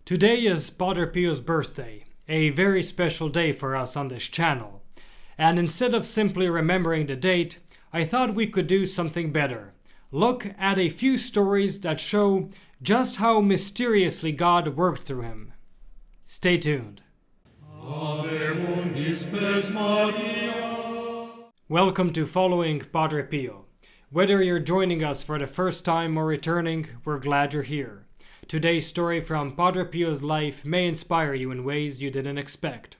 Today is Padre Pio's birthday, a very special day for us on this channel. And instead of simply remembering the date, I thought we could do something better. Look at a few stories that show just how mysteriously God worked through him. Stay tuned. Welcome to Following Padre Pio. Whether you're joining us for the first time or returning, we're glad you're here. Today's story from Padre Pio's life may inspire you in ways you didn't expect.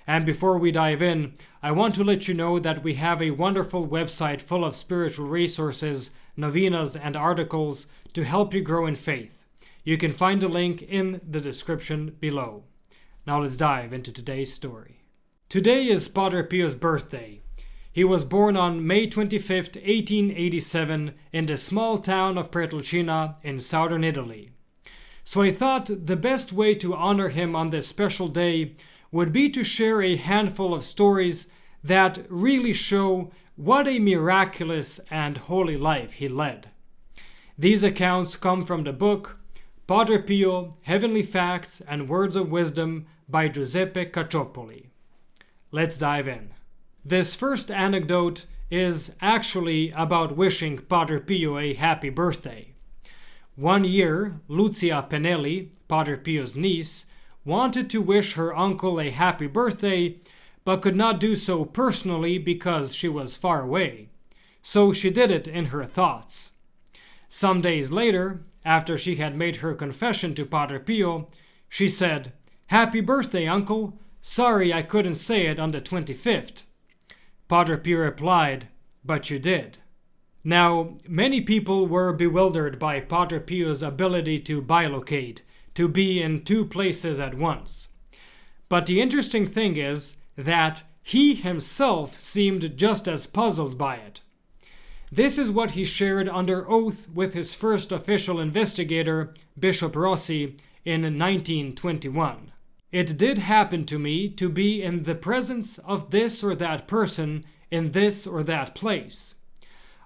And before we dive in, I want to let you know that we have a wonderful website full of spiritual resources, novenas, and articles to help you grow in faith. You can find the link in the description below. Now let's dive into today's story. Today is Padre Pio's birthday. He was born on May 25, 1887 in the small town of Bilocation in southern Italy. So I thought the best way to honor him on this special day would be to share a handful of stories that really show what a miraculous and holy life he led. These accounts come from the book Padre Pio, Heavenly Facts and Words of Wisdom by Giuseppe Cacciopoli. Let's dive in. This first anecdote is actually about wishing Padre Pio a happy birthday. One year, Lucia Penelli, Padre Pio's niece, wanted to wish her uncle a happy birthday, but could not do so personally because she was far away. So she did it in her thoughts. Some days later, after she had made her confession to Padre Pio, she said, "Happy birthday, uncle! Sorry I couldn't say it on the 25th. Padre Pio replied, "But you did." Now, many people were bewildered by Padre Pio's ability to bilocate, to be in two places at once. But the interesting thing is that he himself seemed just as puzzled by it. This is what he shared under oath with his first official investigator, Bishop Rossi, in 1921. "It did happen to me to be in the presence of this or that person in this or that place.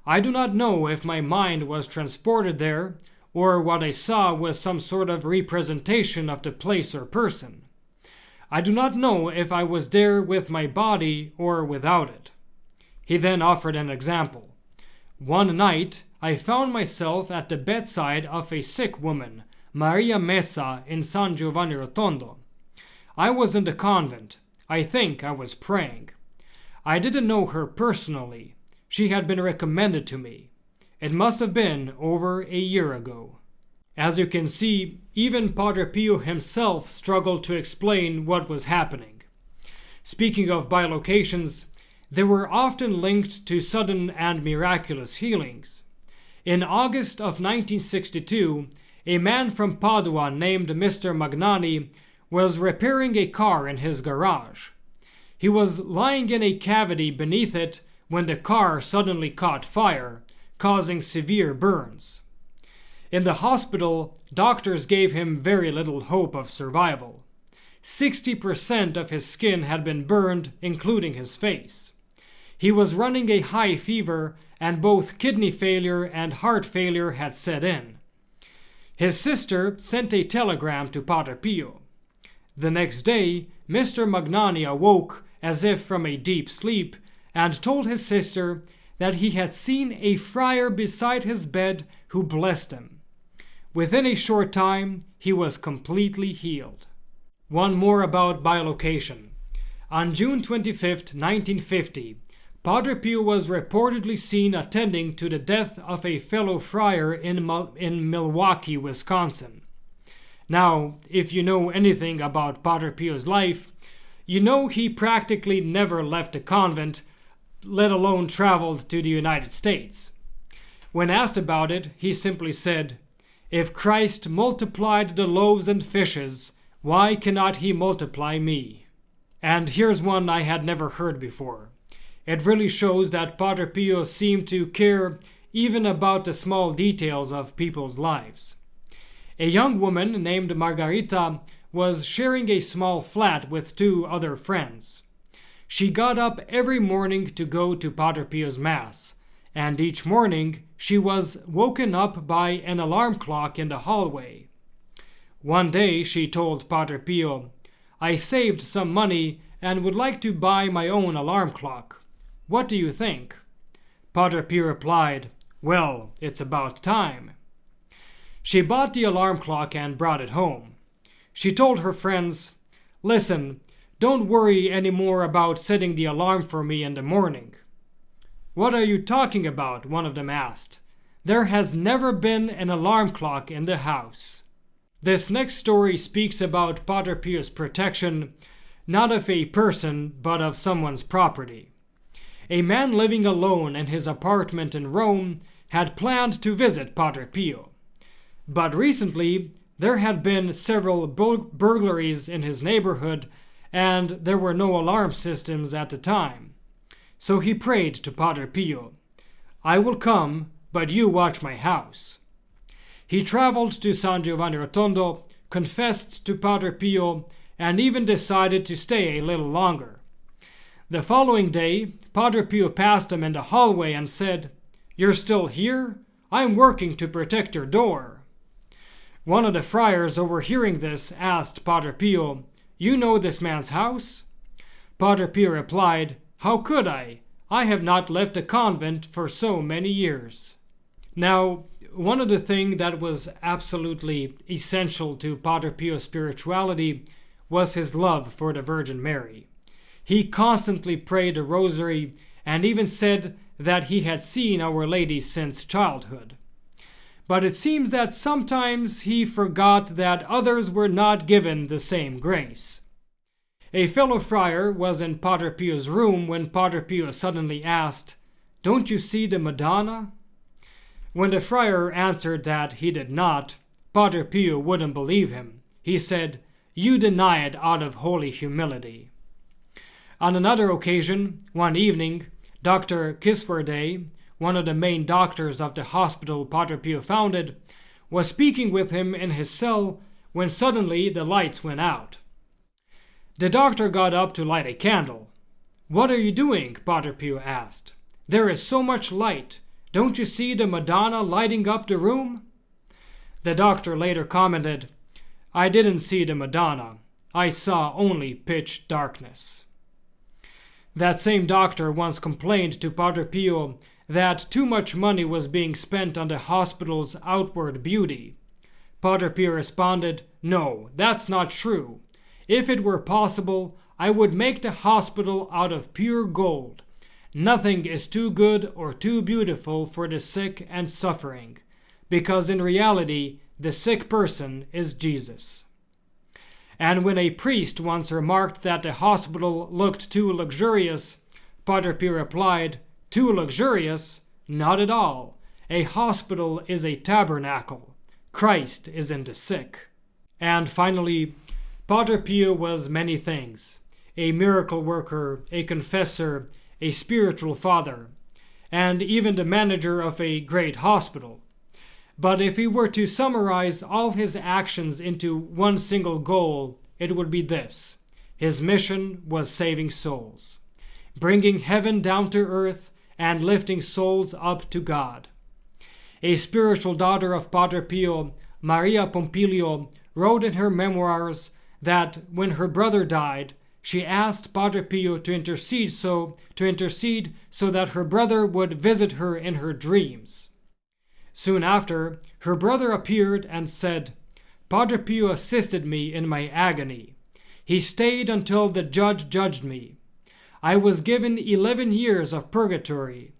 I do not know if my mind was transported there, or what I saw was some sort of representation of the place or person. I do not know if I was there with my body or without it." He then offered an example. "One night, I found myself at the bedside of a sick woman, Maria Messa, in San Giovanni Rotondo. I was in the convent. I think I was praying. I didn't know her personally. She had been recommended to me. It must have been over a year ago." As you can see, even Padre Pio himself struggled to explain what was happening. Speaking of bilocations, they were often linked to sudden and miraculous healings. In August of 1962, a man from Padua named Mr. Magnani was repairing a car in his garage. He was lying in a cavity beneath it when the car suddenly caught fire, causing severe burns. In the hospital, doctors gave him very little hope of survival. 60% of his skin had been burned, including his face. He was running a high fever, and both kidney failure and heart failure had set in. His sister sent a telegram to Padre Pio. The next day, Mr. Magnani awoke as if from a deep sleep and told his sister that he had seen a friar beside his bed who blessed him. Within a short time, he was completely healed. One more about bilocation. On June 25, 1950, Padre Pio was reportedly seen attending to the death of a fellow friar in Milwaukee, Wisconsin. Now, if you know anything about Padre Pio's life, you know he practically never left the convent, let alone traveled to the United States. When asked about it, he simply said, "If Christ multiplied the loaves and fishes, why cannot he multiply me?" And here's one I had never heard before. It really shows that Padre Pio seemed to care even about the small details of people's lives. A young woman named Margarita was sharing a small flat with two other friends. She got up every morning to go to Padre Pio's Mass, and each morning she was woken up by an alarm clock in the hallway. One day she told Padre Pio, "I saved some money and would like to buy my own alarm clock. What do you think?" Padre Pio replied, "Well, it's about time." She bought the alarm clock and brought it home. She told her friends, "Listen, don't worry any more about setting the alarm for me in the morning." "What are you talking about?" one of them asked. "There has never been an alarm clock in the house." This next story speaks about Padre Pio's protection, not of a person, but of someone's property. A man living alone in his apartment in Rome had planned to visit Padre Pio. But recently, there had been several burglaries in his neighborhood, and there were no alarm systems at the time. So he prayed to Padre Pio, "I will come, but you watch my house." He traveled to San Giovanni Rotondo, confessed to Padre Pio, and even decided to stay a little longer. The following day, Padre Pio passed him in the hallway and said, "You're still here? I'm working to protect your door." One of the friars overhearing this asked Padre Pio, "You know this man's house?" Padre Pio replied, "How could I? I have not left the convent for so many years." Now, one of the things that was absolutely essential to Padre Pio's spirituality was his love for the Virgin Mary. He constantly prayed the rosary and even said that he had seen Our Lady since childhood. But it seems that sometimes he forgot that others were not given the same grace. A fellow friar was in Padre Pio's room when Padre Pio suddenly asked, "Don't you see the Madonna?" When the friar answered that he did not, Padre Pio wouldn't believe him. He said, "You deny it out of holy humility." On another occasion, one evening, Dr. Kisverde, one of the main doctors of the hospital Padre Pio founded, was speaking with him in his cell when suddenly the lights went out. The doctor got up to light a candle. "What are you doing?" Padre Pio asked. "There is so much light. Don't you see the Madonna lighting up the room?" The doctor later commented, "I didn't see the Madonna. I saw only pitch darkness." That same doctor once complained to Padre Pio that too much money was being spent on the hospital's outward beauty. Padre Pio responded, "No, that's not true. If it were possible, I would make the hospital out of pure gold. Nothing is too good or too beautiful for the sick and suffering, because in reality, the sick person is Jesus." And when a priest once remarked that the hospital looked too luxurious, Padre Pio replied, "Too luxurious? Not at all. A hospital is a tabernacle. Christ is in the sick." And finally, Padre Pio was many things: a miracle worker, a confessor, a spiritual father, and even the manager of a great hospital. But if he were to summarize all his actions into one single goal, it would be this: his mission was saving souls, bringing heaven down to earth and lifting souls up to God. A spiritual daughter of Padre Pio, Maria Pompilio, wrote in her memoirs that when her brother died, she asked Padre Pio to intercede so that her brother would visit her in her dreams. Soon after, her brother appeared and said, "Padre Pio assisted me in my agony. He stayed until the judge judged me. I was given 11 years of purgatory,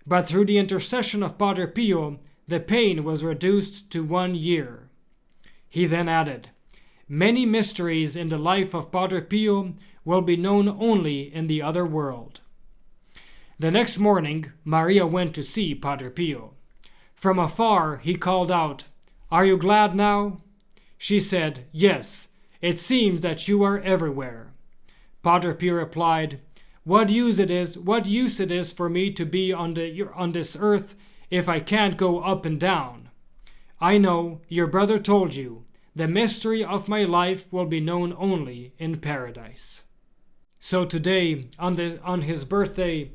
but through the intercession of Padre Pio, the pain was reduced to 1 year." He then added, "Many mysteries in the life of Padre Pio will be known only in the other world." The next morning, Maria went to see Padre Pio. From afar, he called out, "Are you glad now?" She said, "Yes, it seems that you are everywhere." Padre Pio replied, What use it is for me to be on this earth if I can't go up and down? I know, your brother told you, the mystery of my life will be known only in paradise." So today, on his birthday,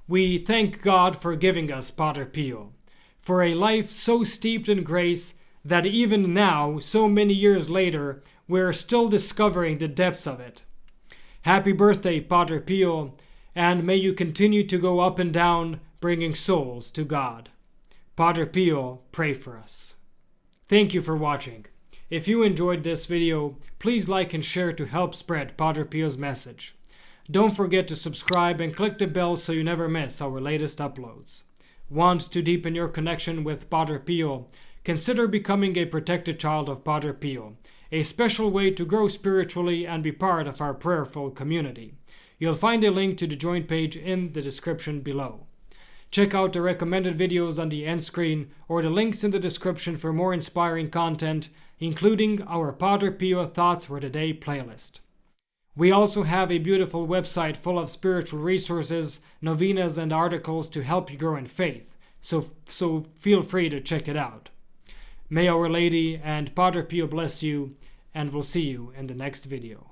we thank God for giving us Padre Pio, for a life so steeped in grace that even now, so many years later, we're still discovering the depths of it. Happy birthday, Padre Pio, and may you continue to go up and down, bringing souls to God. Padre Pio, pray for us. Thank you for watching. If you enjoyed this video, please like and share to help spread Padre Pio's message. Don't forget to subscribe and click the bell so you never miss our latest uploads. Want to deepen your connection with Padre Pio? Consider becoming a protected child of Padre Pio, a special way to grow spiritually and be part of our prayerful community. You'll find a link to the join page in the description below. Check out the recommended videos on the end screen or the links in the description for more inspiring content, including our Padre Pio Thoughts for the Day playlist. We also have a beautiful website full of spiritual resources, novenas, and articles to help you grow in faith, so feel free to check it out. May Our Lady and Padre Pio bless you, and we'll see you in the next video.